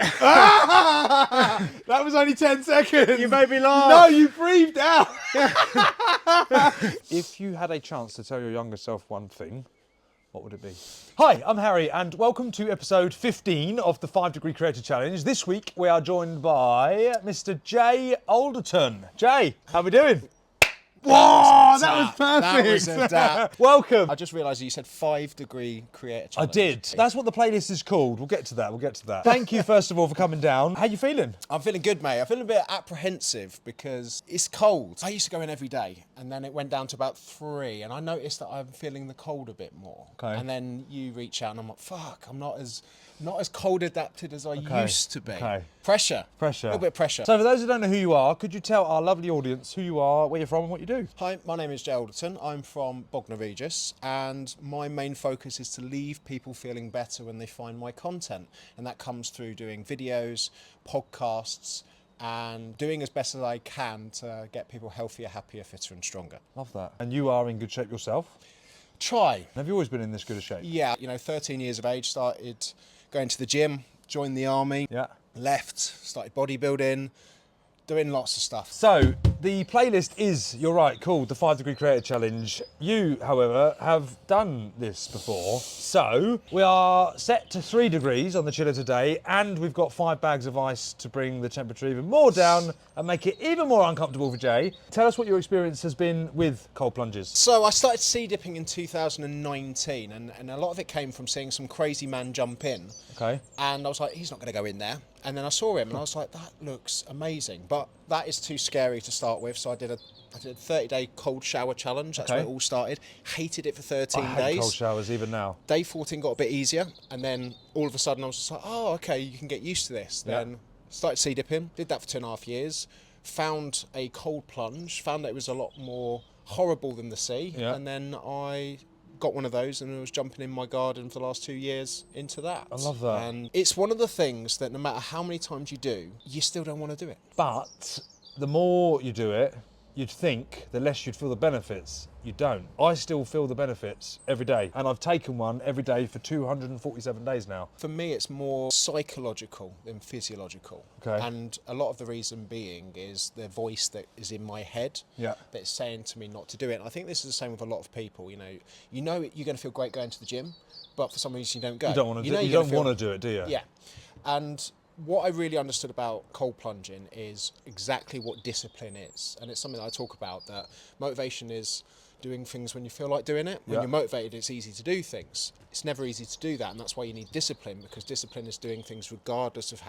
That was only 10 seconds. You made me laugh. No, you breathed out. If you had a chance to tell your younger self one thing, what would it be? Hi, I'm Harry, and welcome to episode 15 of the 5 Degree Creator Challenge. This week we are joined by Mr. Jay Alderton. Jay, how we doing? Whoa, that was perfect. That was a dap. Welcome. I just realised you said 5 Degree Creator I Challenge. did. That's what the playlist is called. We'll get to that. Thank you, first of all, for coming down. How you feeling? I'm feeling good, mate. I'm feeling a bit apprehensive because it's cold. I used to go in every day, and then it went down to about 3, and I noticed that I'm feeling the cold a bit more. Okay. And then you reach out, and I'm like, fuck, I'm not as cold adapted as I used to be. Okay. Pressure. A little bit of pressure. So for those who don't know who you are, could you tell our lovely audience who you are, where you're from and what you do? Hi, my name is Jay Alderton. I'm from Bognor Regis, and my main focus is to leave people feeling better when they find my content. And that comes through doing videos, podcasts, and doing as best as I can to get people healthier, happier, fitter and stronger. Love that. And you are in good shape yourself? Try. Have you always been in this good a shape? Yeah, 13 years of age, started going to the gym, joined the army, Yeah. left, started bodybuilding, doing lots of stuff. So, the playlist is, you're right, called the 5 Degree Creator Challenge. You, however, have done this before. So, we are set to 3 degrees on the chiller today, and we've got 5 bags of ice to bring the temperature even more down and make it even more uncomfortable for Jay. Tell us what your experience has been with cold plunges. So I started sea dipping in 2019, and a lot of it came from seeing some crazy man jump in. Okay. And I was like, he's not going to go in there. And then I saw him and I was like, that looks amazing. But that is too scary to start with. So I did a 30-day cold shower challenge. That's where it all started. Hated it for 13 I hate days. cold showers even now. Day 14 got a bit easier. And then all of a sudden I was just like, oh, okay, you can get used to this. Yeah. Then started sea dipping. Did that for 2.5 years. Found a cold plunge. Found that it was a lot more horrible than the sea. Yeah. And then I got one of those and I was jumping in my garden for the last 2 years into that. I love that. And it's one of the things that no matter how many times you do, you still don't want to do it. But the more you do it, you'd think the less you'd feel the benefits. You don't. I still feel the benefits every day, and I've taken one every day for 247 days now. For me, it's more psychological than physiological. Okay. And a lot of the reason being is the voice that is in my head Yeah. that's saying to me not to do it. And I think this is the same with a lot of people. You know you're going to feel great going to the gym, but for some reason you don't go. You don't want to do it. You you're don't gonna want to do it, do you? Yeah. And what I really understood about cold plunging is exactly what discipline is. And it's something that I talk about, that motivation is doing things when you feel like doing it. When Yeah. you're motivated, it's easy to do things. It's never easy to do that, and that's why you need discipline, because discipline is doing things regardless of